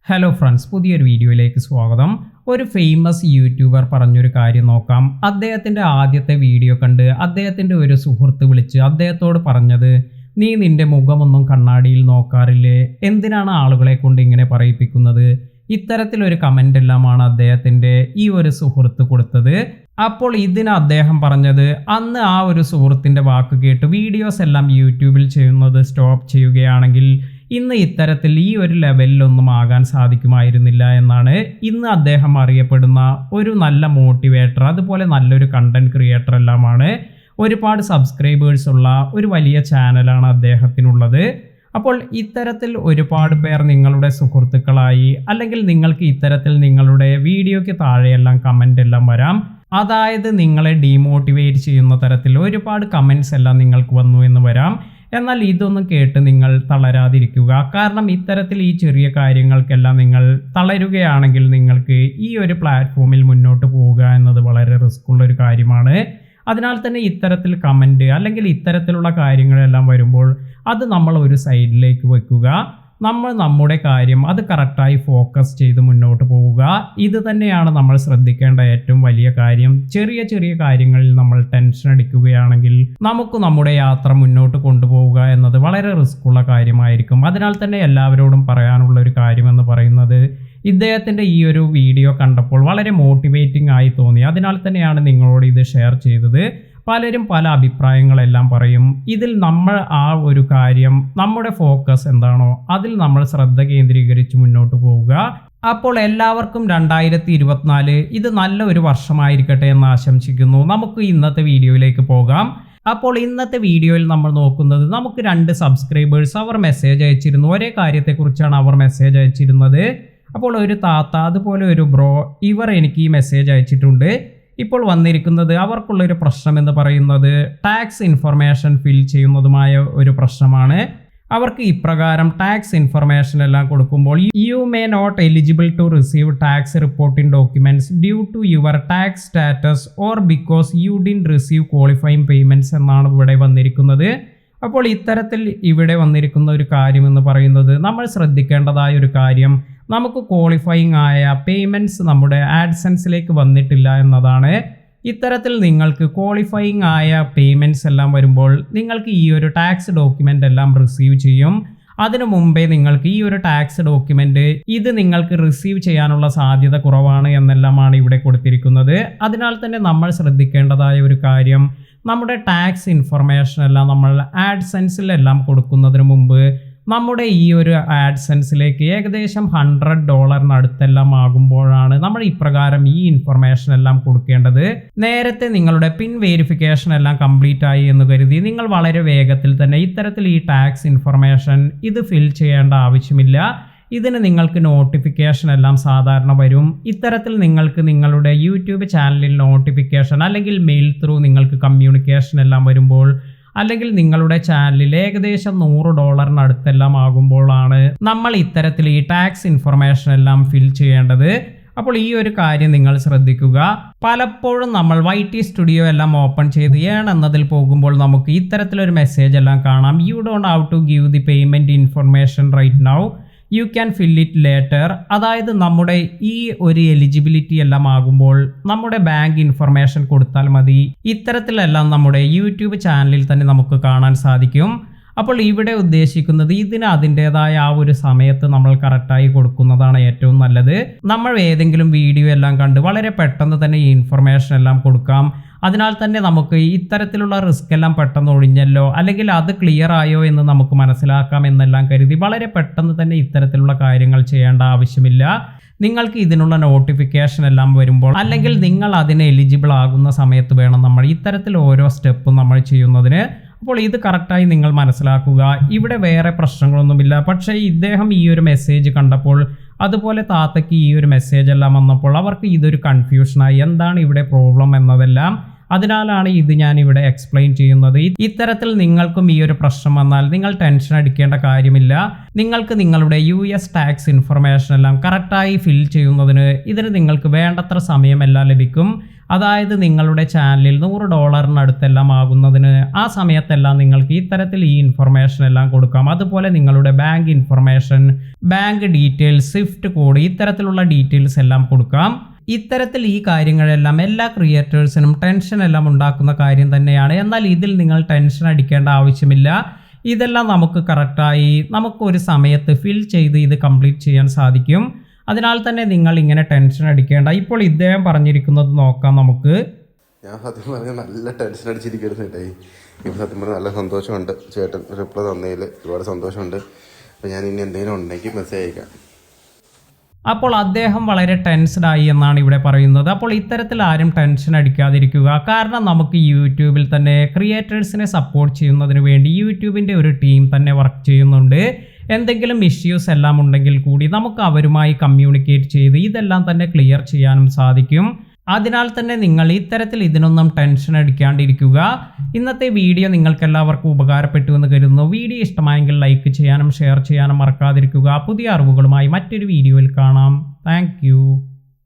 Hello friends, പുതിയൊരു വീഡിയോയിലേക്ക് സ്വാഗതം. ഒരു ഫേമസ് യൂട്യൂബർ പറഞ്ഞൊരു കാര്യം നോക്കാം. അദ്ദേഹത്തിൻ്റെ ആദ്യത്തെ വീഡിയോ കണ്ട് അദ്ദേഹത്തിൻ്റെ ഒരു സുഹൃത്ത് വിളിച്ച് അദ്ദേഹത്തോട് പറഞ്ഞത്, നീ നിൻ്റെ മുഖമൊന്നും കണ്ണാടിയിൽ നോക്കാറില്ലേ, എന്തിനാണ് ആളുകളെ കൊണ്ട് ഇങ്ങനെ പറയിപ്പിക്കുന്നത്? ഇത്തരത്തിലൊരു കമൻ്റ് എല്ലാമാണ് അദ്ദേഹത്തിൻ്റെ ഈ ഒരു സുഹൃത്ത് കൊടുത്തത്. അപ്പോൾ ഇതിന് അദ്ദേഹം പറഞ്ഞത്, അന്ന് ആ ഒരു സുഹൃത്തിൻ്റെ വാക്ക് കേട്ട് വീഡിയോസ് എല്ലാം യൂട്യൂബിൽ ചെയ്യുന്നത് സ്റ്റോപ്പ് ചെയ്യുകയാണെങ്കിൽ ഇന്ന് ഇത്തരത്തിൽ ഈ ഒരു ലെവലിലൊന്നും ആകാൻ സാധിക്കുമായിരുന്നില്ല എന്നാണ്. ഇന്ന് അദ്ദേഹം അറിയപ്പെടുന്ന ഒരു നല്ല മോട്ടിവേറ്റർ, അതുപോലെ നല്ലൊരു കണ്ടന്റ് ക്രിയേറ്റർ എല്ലാമാണ്. ഒരുപാട് സബ്സ്ക്രൈബേഴ്സ് ഉള്ള ഒരു വലിയ ചാനലാണ് അദ്ദേഹത്തിനുള്ളത്. അപ്പോൾ ഇത്തരത്തിൽ ഒരുപാട് പേർ നിങ്ങളുടെ സുഹൃത്തുക്കളായി, അല്ലെങ്കിൽ നിങ്ങൾക്ക് ഇത്തരത്തിൽ നിങ്ങളുടെ വീഡിയോയ്ക്ക് താഴെയെല്ലാം കമൻ്റ് എല്ലാം വരാം. അതായത് നിങ്ങളെ ഡീമോട്ടിവേറ്റ് ചെയ്യുന്ന തരത്തിൽ ഒരുപാട് കമൻറ്റ്സ് എല്ലാം നിങ്ങൾക്ക് വന്നു എന്ന് വരാം. എന്നാൽ ഇതൊന്നും കേട്ട് നിങ്ങൾ തളരാതിരിക്കുക. കാരണം ഇത്തരത്തിൽ ഈ ചെറിയ കാര്യങ്ങൾക്കെല്ലാം നിങ്ങൾ തളരുകയാണെങ്കിൽ നിങ്ങൾക്ക് ഈ ഒരു പ്ലാറ്റ്ഫോമിൽ മുന്നോട്ട് പോവുക എന്നത് വളരെ റിസ്ക് ഉള്ള ഒരു കാര്യമാണ്. അതിനാൽ തന്നെ ഇത്തരത്തിൽ കമൻറ്റ് അല്ലെങ്കിൽ ഇത്തരത്തിലുള്ള കാര്യങ്ങളെല്ലാം വരുമ്പോൾ അത് നമ്മൾ ഒരു സൈഡിലേക്ക് വെക്കുക. നമ്മൾ നമ്മുടെ കാര്യം അത് കറക്റ്റായി ഫോക്കസ് ചെയ്ത് മുന്നോട്ട് പോവുക. ഇത് തന്നെയാണ് നമ്മൾ ശ്രദ്ധിക്കേണ്ട ഏറ്റവും വലിയ കാര്യം. ചെറിയ ചെറിയ കാര്യങ്ങളിൽ നമ്മൾ ടെൻഷൻ അടിക്കുകയാണെങ്കിൽ നമുക്ക് നമ്മുടെ യാത്ര മുന്നോട്ട് കൊണ്ടുപോവുക എന്നത് വളരെ റിസ്ക് ഉള്ള കാര്യമായിരിക്കും. അതിനാൽ തന്നെ എല്ലാവരോടും പറയാനുള്ള ഒരു കാര്യമെന്ന് പറയുന്നത്, ഇദ്ദേഹത്തിൻ്റെ ഈ ഒരു വീഡിയോ കണ്ടപ്പോൾ വളരെ മോട്ടിവേറ്റിംഗ് ആയി തോന്നി. അതിനാൽ തന്നെയാണ് നിങ്ങളോട് ഇത് ഷെയർ ചെയ്തത്. പലരും പല അഭിപ്രായങ്ങളെല്ലാം പറയും. ഇതിൽ നമ്മൾ ആ ഒരു കാര്യം, നമ്മുടെ ഫോക്കസ് എന്താണോ അതിൽ നമ്മൾ ശ്രദ്ധ കേന്ദ്രീകരിച്ച് മുന്നോട്ട് പോവുക. അപ്പോൾ എല്ലാവർക്കും 2024 ഇത് നല്ല ഒരു വർഷമായിരിക്കട്ടെ എന്ന് ആശംസിക്കുന്നു. നമുക്ക് ഇന്നത്തെ വീഡിയോയിലേക്ക് പോകാം. അപ്പോൾ ഇന്നത്തെ വീഡിയോയിൽ നമ്മൾ നോക്കുന്നത്, നമുക്ക് 2 സബ്സ്ക്രൈബേഴ്സ് അവർ മെസ്സേജ് അയച്ചിരുന്നു. ഒരേ കാര്യത്തെക്കുറിച്ചാണ് അവർ മെസ്സേജ് അയച്ചിരുന്നത്. അപ്പോൾ ഒരു താത്ത, അതുപോലെ ഒരു ബ്രോ, ഇവർ എനിക്ക് ഈ മെസ്സേജ് അയച്ചിട്ടുണ്ട്. ഇപ്പോൾ വന്നിരിക്കുന്നത് അവർക്കുള്ളൊരു പ്രശ്നം എന്ന് പറയുന്നത് ടാക്സ് ഇൻഫർമേഷൻ ഫിൽ ചെയ്യുന്നതുമായ ഒരു പ്രശ്നമാണ്. അവർക്ക് ഇപ്രകാരം ടാക്സ് ഇൻഫർമേഷൻ എല്ലാം കൊടുക്കുമ്പോൾ, you may not eligible to receive tax reporting documents due to your tax status or because you didn't receive qualifying payments എന്നാണ് ഇവിടെ വന്നിരിക്കുന്നത്. അപ്പോൾ ഇത്തരത്തിൽ ഇവിടെ വന്നിരിക്കുന്ന ഒരു കാര്യം എന്ന് പറയുന്നത്, നമ്മൾ ശ്രദ്ധിക്കേണ്ടതായ ഒരു കാര്യം, നമുക്ക് ക്വാളിഫയിങ് ആയ പേയ്മെൻറ്റ്സ് നമ്മുടെ ആഡ്സെൻസിലേക്ക് വന്നിട്ടില്ല എന്നതാണ്. ഇത്തരത്തിൽ നിങ്ങൾക്ക് ക്വാളിഫയിങ് ആയ പേയ്മെൻറ്റ്സ് എല്ലാം വരുമ്പോൾ നിങ്ങൾക്ക് ഈ ഒരു ടാക്സ് ഡോക്യുമെൻ്റ് എല്ലാം റിസീവ് ചെയ്യും. അതിനു മുമ്പേ നിങ്ങൾക്ക് ഈ ഒരു ടാക്സ് ഡോക്യുമെൻ്റ് ഇത് നിങ്ങൾക്ക് റിസീവ് ചെയ്യാനുള്ള സാധ്യത കുറവാണ് എന്നെല്ലാമാണ് ഇവിടെ കൊടുത്തിരിക്കുന്നത്. അതിനാൽ തന്നെ നമ്മൾ ശ്രദ്ധിക്കേണ്ടതായ ഒരു കാര്യം, നമ്മുടെ ടാക്സ് ഇൻഫർമേഷൻ എല്ലാം നമ്മൾ ആഡ്സെൻസിലെല്ലാം കൊടുക്കുന്നതിന് മുമ്പ് നമ്മുടെ ഈ ഒരു ആഡ്സെൻസിലേക്ക് ഏകദേശം $100 ആകുമ്പോഴാണ് നമ്മൾ ഇപ്രകാരം ഈ ഇൻഫർമേഷൻ എല്ലാം കൊടുക്കേണ്ടത്. നേരത്തെ നിങ്ങളുടെ പിൻ വെരിഫിക്കേഷൻ എല്ലാം കംപ്ലീറ്റ് ആയി എന്ന് കരുതി നിങ്ങൾ വളരെ വേഗത്തിൽ തന്നെ ഇത്തരത്തിൽ ഈ ടാക്സ് ഇൻഫർമേഷൻ ഇത് ഫിൽ ചെയ്യേണ്ട ആവശ്യമില്ല. ഇതിന് നിങ്ങൾക്ക് നോട്ടിഫിക്കേഷൻ എല്ലാം സാധാരണ വരും. ഇത്തരത്തിൽ നിങ്ങൾക്ക് നിങ്ങളുടെ യൂട്യൂബ് ചാനലിൽ നോട്ടിഫിക്കേഷൻ അല്ലെങ്കിൽ മെയിൽ ത്രൂ നിങ്ങൾക്ക് കമ്മ്യൂണിക്കേഷൻ എല്ലാം വരുമ്പോൾ, അല്ലെങ്കിൽ നിങ്ങളുടെ ചാനലിൽ ഏകദേശം $100 ആകുമ്പോഴാണ് നമ്മൾ ഇത്തരത്തിൽ ഈ ടാക്സ് ഇൻഫർമേഷൻ എല്ലാം ഫിൽ ചെയ്യേണ്ടത്. അപ്പോൾ ഈ ഒരു കാര്യം നിങ്ങൾ ശ്രദ്ധിക്കുക. പലപ്പോഴും നമ്മൾ YT സ്റ്റുഡിയോ എല്ലാം ഓപ്പൺ ചെയ്ത് എന്നതിൽ പോകുമ്പോൾ നമുക്ക് ഇത്തരത്തിലൊരു മെസ്സേജ് എല്ലാം കാണാം, you don't have to give the payment information right now, you can fill it later. അതായത് നമ്മുടെ ഈ ഒരു എലിജിബിലിറ്റി എല്ലാം ആകുമ്പോൾ നമ്മുടെ ബാങ്ക് ഇൻഫർമേഷൻ കൊടുത്താൽ മതി. ഇത്തരത്തിലെല്ലാം നമ്മുടെ യൂട്യൂബ് ചാനലിൽ തന്നെ നമുക്ക് കാണാൻ സാധിക്കും. അപ്പോൾ ഇവിടെ ഉദ്ദേശിക്കുന്നത്, ഇതിന് അതിൻ്റെതായ ആ ഒരു സമയത്ത് നമ്മൾ കറക്റ്റായി കൊടുക്കുന്നതാണ് ഏറ്റവും നല്ലത്. നമ്മൾ ഏതെങ്കിലും വീഡിയോ എല്ലാം കണ്ട് വളരെ പെട്ടെന്ന് തന്നെ ഈ ഇൻഫർമേഷൻ എല്ലാം കൊടുക്കാം. അതിനാൽ തന്നെ നമുക്ക് ഇത്തരത്തിലുള്ള റിസ്ക് എല്ലാം പെട്ടെന്ന് ഒഴിഞ്ഞല്ലോ, അല്ലെങ്കിൽ അത് ക്ലിയർ ആയോ എന്ന് നമുക്ക് മനസ്സിലാക്കാം എന്നെല്ലാം കരുതി വളരെ പെട്ടെന്ന് തന്നെ ഇത്തരത്തിലുള്ള കാര്യങ്ങൾ ചെയ്യേണ്ട ആവശ്യമില്ല. നിങ്ങൾക്ക് ഇതിനുള്ള നോട്ടിഫിക്കേഷൻ എല്ലാം വരുമ്പോൾ, അല്ലെങ്കിൽ നിങ്ങൾ അതിന് എലിജിബിൾ ആകുന്ന സമയത്ത് വേണം നമ്മൾ ഇത്തരത്തിൽ ഓരോ സ്റ്റെപ്പും നമ്മൾ ചെയ്യുന്നതിന്. അപ്പോൾ ഇത് കറക്റ്റായി നിങ്ങൾ മനസ്സിലാക്കുക. ഇവിടെ വേറെ പ്രശ്നങ്ങളൊന്നുമില്ല. പക്ഷേ ഇദ്ദേഹം ഈ ഒരു മെസ്സേജ് കണ്ടപ്പോൾ, അതുപോലെ താത്തയ്ക്ക് ഈ ഒരു മെസ്സേജ് എല്ലാം വന്നപ്പോൾ അവർക്ക് ഇതൊരു കൺഫ്യൂഷനായി, എന്താണ് ഇവിടെ പ്രോബ്ലം എന്നതെല്ലാം. അതിനാലാണ് ഇത് ഞാൻ ഇവിടെ എക്സ്പ്ലെയിൻ ചെയ്യുന്നത്. ഇത്തരത്തിൽ നിങ്ങൾക്കും ഈ ഒരു പ്രശ്നം വന്നാൽ നിങ്ങൾ ടെൻഷൻ അടിക്കേണ്ട കാര്യമില്ല. നിങ്ങൾക്ക് നിങ്ങളുടെ US ടാക്സ് ഇൻഫർമേഷൻ എല്ലാം കറക്റ്റായി ഫിൽ ചെയ്യുന്നതിന് ഇതിന് നിങ്ങൾക്ക് വേണ്ടത്ര സമയമെല്ലാം ലഭിക്കും. അതായത് നിങ്ങളുടെ ചാനലിൽ $100 ആകുന്നതിന് ആ സമയത്തെല്ലാം നിങ്ങൾക്ക് ഇത്തരത്തിൽ ഈ ഇൻഫർമേഷൻ എല്ലാം കൊടുക്കാം. അതുപോലെ നിങ്ങളുടെ bank information, bank details, Swift code, ഇത്തരത്തിലുള്ള ഡീറ്റെയിൽസ് എല്ലാം കൊടുക്കാം. ഇത്തരത്തിൽ ഈ കാര്യങ്ങളെല്ലാം എല്ലാ ക്രിയേറ്റേഴ്സിനും ടെൻഷൻ എല്ലാം ഉണ്ടാക്കുന്ന കാര്യം തന്നെയാണ്. എന്നാൽ ഇതിൽ നിങ്ങൾ ടെൻഷൻ അടിക്കേണ്ട ആവശ്യമില്ല. ഇതെല്ലാം നമുക്ക് കറക്റ്റായി നമുക്കൊരു സമയത്ത് ഫിൽ ചെയ്ത് ഇത് കംപ്ലീറ്റ് ചെയ്യാൻ സാധിക്കും. അതിനാൽ തന്നെ നിങ്ങൾ ഇങ്ങനെ ടെൻഷൻ അടിക്കേണ്ട. ഇപ്പോൾ ഇദ്ദേഹം പറഞ്ഞിരിക്കുന്നത് നോക്കാം നമുക്ക്. ഞാൻ സത്യം പറഞ്ഞാൽ നല്ല ടെൻഷൻ അടിച്ചിരിക്കുന്നു ചേട്ടായി. ഇപ്പോൾ സത്യം പറഞ്ഞാൽ നല്ല സന്തോഷമുണ്ട്. ചേട്ടൻ റിപ്ലൈ തന്നതിൽ ഒരുപാട് സന്തോഷമുണ്ട്. അപ്പോൾ ഞാൻ ഇനി എന്തെങ്കിലും ഉണ്ടെങ്കിൽ മെസ്സേജ് അയക്കാം. അപ്പോൾ അദ്ദേഹം വളരെ ടെൻസ്ഡ് ആയി എന്നാണ് ഇവിടെ പറയുന്നത്. അപ്പോൾ ഇത്തരത്തിൽ ആരും ടെൻഷൻ അടിക്കാതിരിക്കുക. കാരണം നമുക്ക് യൂട്യൂബിൽ തന്നെ ക്രിയേറ്റേഴ്സിനെ സപ്പോർട്ട് ചെയ്യുന്നതിന് വേണ്ടി യൂട്യൂബിൻ്റെ ഒരു ടീം തന്നെ വർക്ക് ചെയ്യുന്നുണ്ട്. എന്തെങ്കിലും ഇഷ്യൂസ് എല്ലാം ഉണ്ടെങ്കിൽ കൂടി നമുക്ക് അവരുമായി കമ്മ്യൂണിക്കേറ്റ് ചെയ്ത് ഇതെല്ലാം തന്നെ ക്ലിയർ ചെയ്യാനും സാധിക്കും. അതിനാൽ തന്നെ നിങ്ങൾ ഇത്തരത്തിൽ ഇതിനൊന്നും ടെൻഷൻ അടിക്കാണ്ടിരിക്കുക. ഇന്നത്തെ വീഡിയോ നിങ്ങൾക്ക് എല്ലാവർക്കും ഉപകാരപ്പെട്ടു എന്ന് കരുതുന്നു. വീഡിയോ ഇഷ്ടമായെങ്കിൽ ലൈക്ക് ചെയ്യാനും ഷെയർ ചെയ്യാനും മറക്കാതിരിക്കുക. പുതിയ അറിവുകളുമായി മറ്റൊരു വീഡിയോയിൽ കാണാം. താങ്ക്